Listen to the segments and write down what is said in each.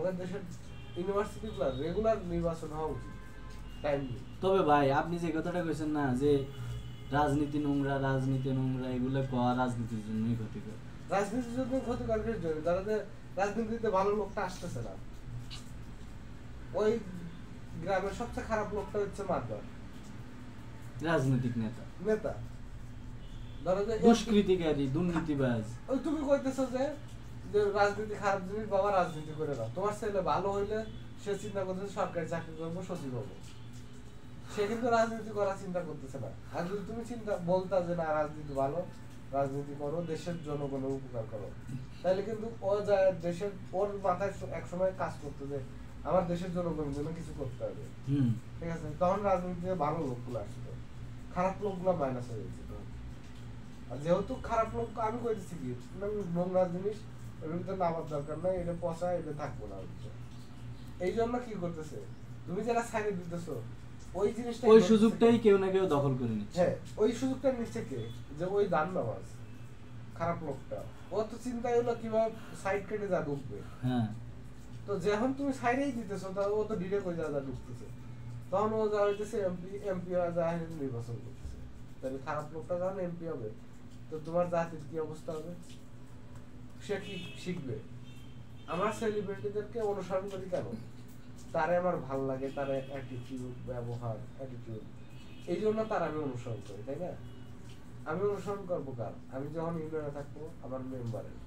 আমাদের দেশের ইউনিভার্সিটিগুলো রেগুলার নির্বাচন হওয়া উচিত টাইমলি। তবে ভাই আপনি যে কথাটা কইছেন না যে রাজনীতি নোংরা এগুলো কোয়া রাজনীতির জন্যই ক্ষতিকর। রাজনীতির জন্য ক্ষতিকর জন্য যারা রাজনীতিতে ভালো লোকটা আসতেছে না, ওই গ্রামের সবচেয়ে খারাপ লোকটা হচ্ছে মাদক রাজনৈতিক নেতা ধরো যে দুষ্কৃতিকারী দুর্নীতিবাজ। ওই তুমি কইতেছো যে রাজনীতি খারাপ জিনিস, বাবা রাজনীতি করে না। তোমার ছেলে ভালো হইলে সে চিন্তা করতেছে সরকারি চাকরি করবো, সচিব হবো, সে কিন্তু রাজনীতি করার চিন্তা করতেছে না। আর যদি তুমি চিন্তা বলতা যে না রাজনীতি ভালো, রাজনীতি করো, দেশের জনগণের উপকার করো, তাহলে কিন্তু ও যায় দেশের, ওর মাথায় একসময় কাজ করতে যে আমার দেশের জনগণের জন্য কিছু করতে হবে, ঠিক আছে? তখন রাজনীতিতে ভালো লোকগুলো আসতো, খারাপ লোকগুলো মাইনাস হয়ে যেত। আর যেহেতু খারাপ লোক, আমি কইতেছি কি নোংরা জিনিস এর ভিতরে নামার দরকার নাই, এটা পচা, এটা থাকবো না। এই জন্য কি করতেছে, তুমি যারা সাইডে দিতেছো ওই জিনিসটা, ওই সুযোগটাই কেউ না কেউ দখল করে নিচ্ছে। হ্যাঁ, ওই সুযোগটা নিচ্ছে কে? যে ওই দান নামাজ খারাপ লোকটা, ও তো চিন্তা হলো কিভাবে সাইড কেটে যা ঢুকবে। হ্যাঁ, তো যখন তুমি সাইডেই দিতেছো, তা ও তো ডিরেক্ট ওই যা ঢুকতেছে, তখন ও যা হইতেছে এমপি যা নির্বাচন করতেছে। তাহলে খারাপ লোকটা যখন এমপি হবে, তো তোমার জাতির কি অবস্থা হবে? সে কি শিখবে? আমার সেলিব্রিটিদেরকে অনুসরণ করি কেন? তারে আমার ভাল লাগে, তার অ্যাটিটিউড, ব্যবহার, অ্যাটিটিউড, এই জন্য তার আমি অনুসরণ করি, তাই না? আমি অনুসরণ করবো কার? আমি যখন ইউনিয়নে থাকবো আমার মেম্বারের,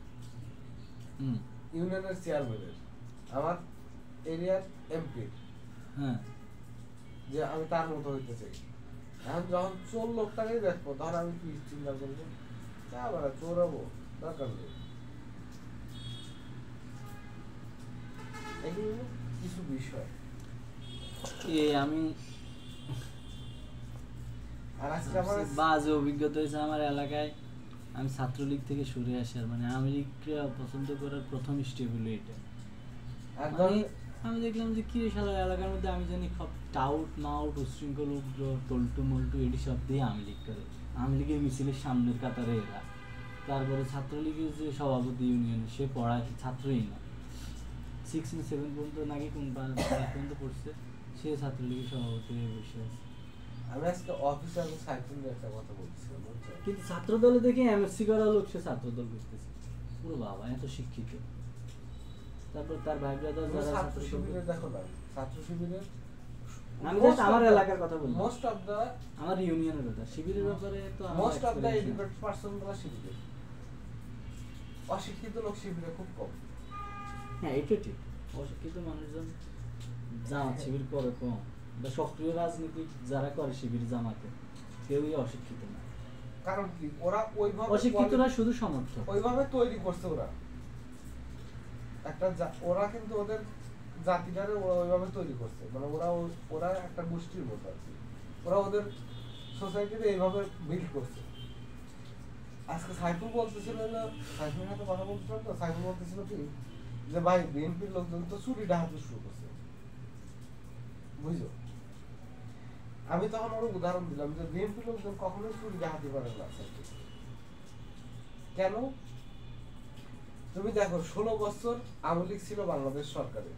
ইউনিয়নের চেয়ারম্যানের, আমার এরিয়ার এমপির, যে আমি তার মতো হইতে চাই। এখন যখন চোর লোকটাকে দেখবো, তখন আমি কি চিন্তা করবো? আবার চোর হবো, দরকার নেই। এগুলো কিছু বিষয়। আমি আর আজকে আমার বাজে অভিজ্ঞতা হয়েছে আমার এলাকায়। আমি ছাত্রলীগ থেকে সরে আসি, আর মানে আওয়ামী লীগকে পছন্দ করার প্রথম স্টেপ হলো এটা। আমি দেখলাম যে কি সারা এলাকার মধ্যে আমি জানি সব টাউট মাউট উশৃঙ্খল উগ্র টল্টু মল্টু এটি সব দিয়ে আওয়ামী লীগ করে। আওয়ামী লীগের মিছিলের সামনের কাতারে এরা। তারপরে ছাত্রলীগের যে সভাপতি ইউনিয়ন, সে পড়ায় ছাত্রই না, 6 and 7 পর্যন্ত নাকি কোন পর্যন্ত পড়ছে, সে ছাত্রলীগের সভাপতি হয়ে বসে আছে। আমি আজকে অফিসে আমি সাইকেল একটা কথা বলছিলাম, কিন্তু ছাত্র দলে দেখে এমএসসি করা লোক সে ছাত্র দল করতেছে। পুরো বাবা এত শিক্ষিত। তারপর তার ভাই ব্রাদার যারা ছাত্র শিবিরে দেখো না, ছাত্র শিবিরের আমি জাস্ট আমার এলাকার কথা বলি, মোস্ট অফ দা আমার ইউনিয়নের কথা। শিবিরের ব্যাপারে তো most of the educated person গুলো শিবিরে, অশিক্ষিত লোক শিবিরে খুব কম। হ্যাঁ, এটা ঠিক। অশিক্ষিত মানুষজন জামাত শিবির করে কম, বা সক্রিয় রাজনীতি যারা করে শিবির জামাতে, কেউই অশিক্ষিত না। কারণ কি, ওরা ওইভাবে অশিক্ষিতরা শুধু সমর্থক, ওইভাবে তৈরি করছে ওরা একটা, ওরা কিন্তু ওদের জাতিটারে ওইভাবে তৈরি করছে, মানে ওরা একটা গোষ্ঠীর মতো আর কি, ওরা ওদের সোসাইটিতে এইভাবে বিল্ড করছে। আজকে সাইফুল বলতেছিল না, সাইফুলের সাথে কথা বলছিলাম তো, সাইফুল বলতেছিল কি যে ভাই বিএনপির লোকজন তো চুরি ডাকাতি শুরু করছে, বুঝছো? আমি তখন ওর উদাহরণ দিলাম যে বিএনপির লোকজন কখনোই চুরি ডাকাতি করে না। কেন? তুমি দেখো 16 বছর আওয়ামী লীগ ছিল বাংলাদেশ সরকারে,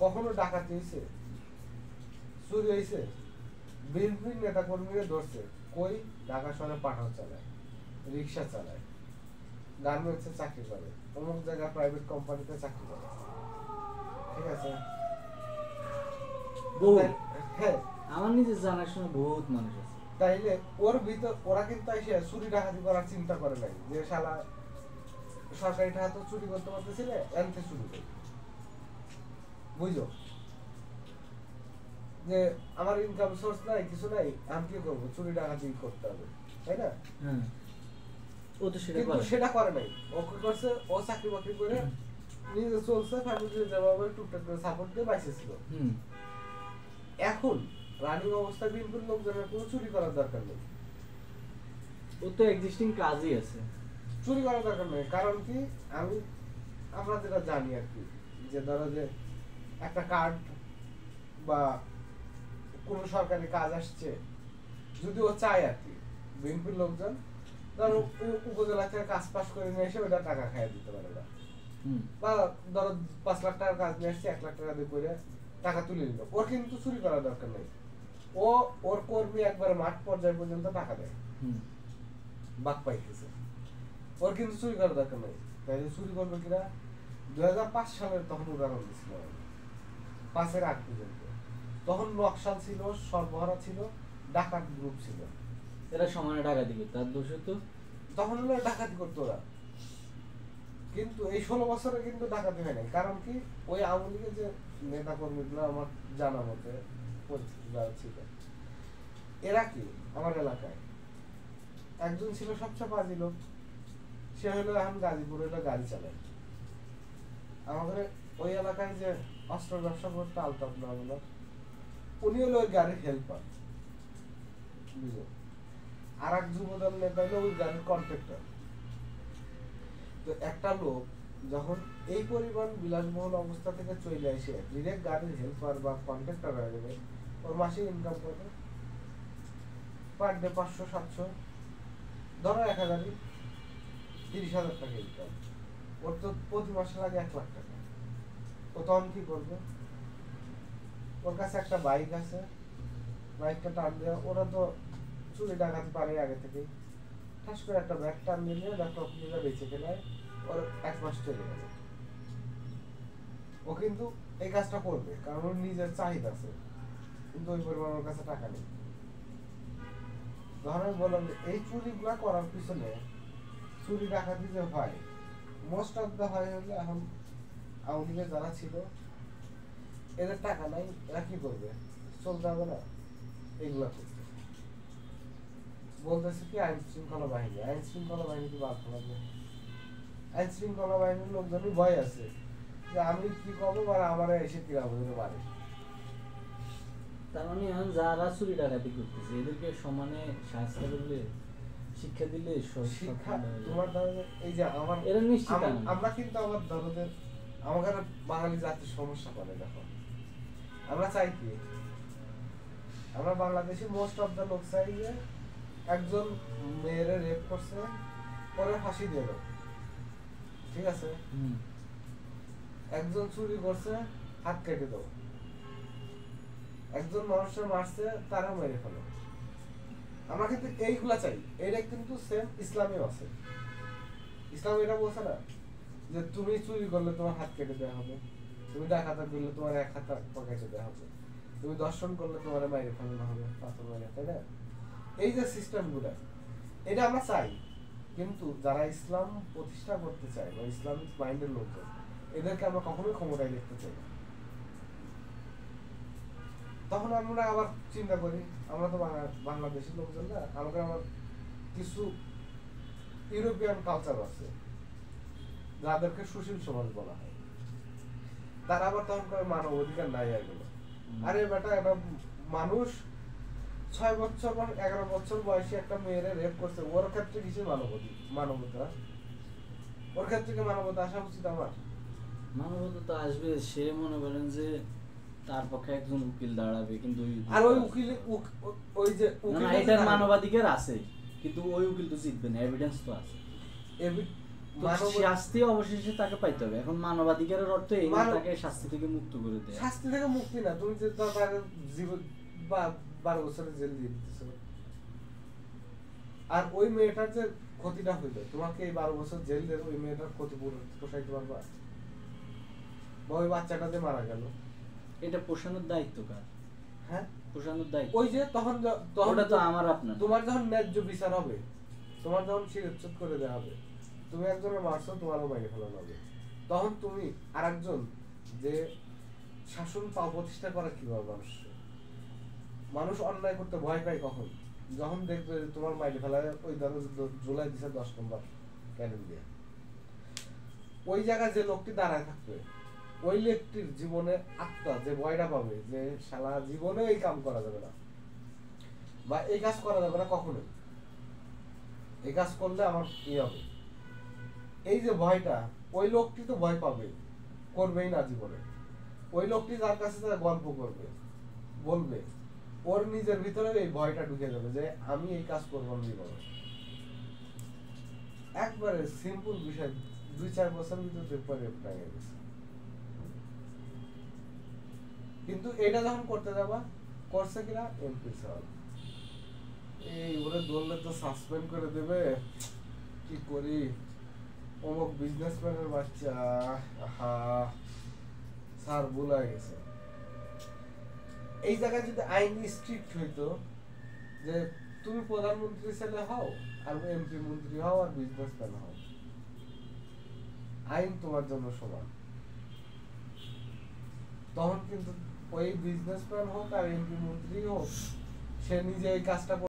কখনো ডাকাতি হয়েছে, চুরি হয়েছে? বিএনপির নেতা কর্মীরা ধরছে কই? ঢাকা শহরে পাঠাও চালায়, রিক্সা চালায়, গার্মেন্টসে চাকরি করে, অমুক জায়গায় প্রাইভেট কোম্পানিতে চাকরি করে, ঠিক আছে? হ্যাঁ, আমার নিজের জানাশোনা বহুত মানুষ আছে। তাইলে ওর ভিতর ওরা কিন্তু এসে চুরি ডাকাতি করার চিন্তা করে নাই যে শালা সরকারি টাকা তো চুরি করতে পারতেছিলে, এনতে চুরি করি, বুঝো? যে আমার ইনকাম সোর্স নাই, কিছু নাই, আমি কি করবো? চুরি ডাকাতি করতে হবে, তাই না? ও তো সেটা করে নাই। ও কি করছে? ও চাকরি বাকরি করে নিজে চলছে, ফ্যামিলি যেভাবে টুকটাক করে সাপোর্ট দিয়ে বাইসেছিল। এখন রানিং অবস্থা বিএনপির লোকজনের কোনো চুরি করার দরকার নেই, ও তো এক্সিস্টিং কাজই আছে, চুরি করার দরকার নেই। কারণ কি, আমরা যেটা জানি আর কি, যে ধরো যে একটা কার্ড বা কোন সরকারি কাজ আসছে, যদি ও চায় আর কি, বিএনপির লোকজন ধরো উপজেলা থেকে কাজ পাস করে নিয়ে এসে ওটা টাকা খাইয়ে দিতে পারে না, বা ধরো 5 লাখ টাকার কাজ নিয়ে আসছে 1 লাখ টাকা দিয়ে করে টাকা তুলে নিল, ওর কিন্তু চুরি করার দরকার নেই, ও ওর কর্মী একবারে মাঠ পর্যায়ে পর্যন্ত টাকা দেয়, বাক পাইতেছে, ওর কিন্তু চুরি করার দরকার নেই। তাইলে চুরি করবে কিনা? 2005 সালের তখন উদাহরণ দিচ্ছিল, 5-এর আগ পর্যন্ত তখন নকশাল ছিল, সর্বহারা ছিল, ডাকাত গ্রুপ ছিল, এরা সমানে ডাকাতি করতো, আর দোষ তো তখন হলো ডাকাতি করতো ওরা। কিন্তু এই 16 বছরে কিন্তু ডাকাতি হয় নাই। কারণ কি? ওই আওয়ামী লীগের যে নেতা কর্মীগুলো আমার জানা মতে পরিচিত যারা ছিল, এরা কি আমার এলাকায় একজন ছিল সবচেয়ে বাজি লোক, সে হলো এখন গাজীপুর হলো গাড়ি চালায়। আমাদের ওই এলাকায় যে অস্ত্র ব্যবসা করতো আলতাফ নাম হলো, উনি হলো ওই গাড়ির হেল্পার, বুঝলো? আর এক যুবদল নেতা হলো ওই গাড়ির কন্ট্রাক্টর। তো একটা লোক যখন এই পরিমাণ বিলাসবহুল অবস্থা থেকে চলে আসে ডিরেক্ট গাড়ির হেল্পার বা কন্ট্রাক্টর হয়ে যাবে, ওর মাসিক ইনকাম কত? পার ডে 500-700, ধরো 1000, 30,000 টাকা ইনকাম। ওর তো প্রতি মাসে লাগে 1 লাখ টাকা। ও তখন কি করবে? ওর কাছে একটা বাইক আছে, বাইকটা টান দেওয়া, ওরা তো চুরি ডাকাতি পারে আগে থেকে, ঠাস করে একটা ব্যাগ টান দিয়ে ল্যাপটপ নিয়ে বেঁচে গেলে ওর 1 মাস চলে গেল। ও কিন্তু এই কাজটা করবে কারণ ওর নিজের চাহিদা আছে, কিন্তু ওই পরিমাণ ওর কাছে টাকা নেই। ধরেন বললাম যে এই চুরিগুলা করার পিছনে, চুরি ডাকাতি যে হয় মোস্ট অফ দা হয় হলে এখন আওয়ামী লীগের যারা ছিল এদের টাকা নাই, এরা কি করবে? চলতে হবে না এইগুলা করতে। বলতেছে কি আইন শৃঙ্খলা বাহিনী, আইন শৃঙ্খলা বাহিনী কি বাদ হবে? আইন শৃঙ্খলা বাহিনীর লোকজনই ভয় আছে যে আমি কি করবো বা আমার এসে কিরা বলতে পারে। তার মানে এখন যারা চুরি ডাকাতি করতেছে এদেরকে সমানে শাস্তি করলে, শিক্ষা দিলে শিক্ষা তোমার ধরো এই যে আমার এরা নিশ্চিত আমরা কিন্তু আমার ধরনের আমাদের বাঙালি জাতির সমস্যা করে। দেখো আমরা চাই কি, আমরা বাংলাদেশি মোস্ট অফ দা লোক চাই যে একজন মেয়েরে রেপ করছে পরে ফাঁসি দিয়ে দাও, ঠিক আছে? একজন চুরি করছে হাত কেটে দাও, একজন মানুষের মারছে তারা মেরে ফেলো। আমরা কিন্তু এইগুলা চাই। এটা কিন্তু সেম ইসলামেও আছে। ইসলাম এটা বলছে না যে তুমি চুরি করলে তোমার হাত কেটে দেওয়া হবে, তুমি ডাকাতি করলে তোমার 1 হাত কেটে দেওয়া হবে, তুমি দর্শন করলে তোমার মেরে ফেলানো হবে, পাথর মেরে, তাই না? এই যে সিস্টেম গুলা, এটা আমরা চাই। কিন্তু যারা ইসলাম প্রতিষ্ঠা করতে চায় বা ইসলামিক মাইন্ডের লোকজন, এদেরকে আমরা কখনোই ক্ষমতায় দেখতে চাই না। তখন আমরা আবার চিন্তা করি, আমরা তো বাংলাদেশের লোকজন না, আমাকে আমার কিছু ইউরোপিয়ান কালচার আছে যাদেরকে সুশীল সমাজ বলা হয়, তারা আবার তখন করে মানব অধিকার নাই এগুলো। আরে বেটা, একটা মানুষ 6 বছর বা 11 বছর বয়সী একটা মেয়েরে রেপ করছে, ওর ক্ষেত্রে কিছু মানবতা, ওর ক্ষেত্রে কি মানবতা আসা উচিত? আমার মানবতা তো আসবে। সে মনে করেন যে তার পক্ষে একজন উকিল দাঁড়াবে, কিন্তু আর ওই উকিল ওই যে উকিল এটার মানবাধিকার আছে, কিন্তু ওই উকিল তো জিতবে না, এভিডেন্স তো আছে। শাস্তি অবশেষে তাকে পাইতে হবে। এখন মানবাধিকারের অর্থ এই না তাকে শাস্তি থেকে মুক্ত করে দেয়। শাস্তি থেকে মুক্তি না, তুমি যে তার জীবন বা 12 বছরের জেল দিয়ে দিতেছো, আর ওই মেয়েটার যে ক্ষতিটা হইলো, তোমাকে এই 12 বছর জেল দিয়ে ওই মেয়েটার ক্ষতি পোষাইতে পারবা? বা ওই বাচ্চাটা যে মারা গেল, এটা পোষানোর দায়িত্ব কার? হ্যাঁ, পোষানোর দায়িত্ব ওই যে তখন ওটা তো আমার আপনার। তোমার যখন ন্যায্য বিচার হবে, তোমার যখন শিরচ্ছেদ করে দেওয়া হবে, তুমি একজনের মারছো, তোমারও মেরে ফেলানো হবে, তখন তুমি আর একজন যে শাসন প্রতিষ্ঠা করা কিভাবে? মানুষ অন্যায় করতে ভয় পায় কখন? যখন দেখবে তোমার মাইরে ফেলায় ওই ধরো জুলাই দিছে 10 নম্বর ক্যানেল দিয়ে, ওই জায়গায় যে লোকটি দাঁড়ায় থাকবে, ওই লোকটির জীবনে আত্মা যে ভয়টা পাবে যে শালা জীবনে এই কাম করা যাবে না বা এই কাজ করা যাবে না কখনোই, এই কাজ করলে আমার কি হবে, এই যে ভয়টা, ওই লোকটি তো ভয় পাবে, করবেই না জীবনে। ওই লোকটি যার কাছে গল্প করবে, বলবে, ওর নিজের ভিতরে এই ভয়টা ঢুকে যাবে যে আমি এই কাজ করবো না জীবনে। একবারে সিম্পল বিষয় 2-4 বছর ভিতরে দেখবা রেপ হয়ে গেছে। কিন্তু এটা যখন করতে যাবা করছে কিনা এমপি সাহেব এই ওরে ধরলে তো সাসপেন্ড করে দেবে, কি করি, অমুক বিজনেসম্যানের বাচ্চা, হা স্যার ভুলে গেছে। এই জায়গায় যদি আইন স্ট্রিক্ট হইতো যে তুমি প্রধানমন্ত্রী ছেলে হও আর এমপি মন্ত্রী হও আর বিজনেসম্যান হও, আইন তোমার জন্য সমান, তখন কিন্তু ওই বিজনেসম্যান হোক আর এমপি মন্ত্রী হোক সে নিজে এই কাজটা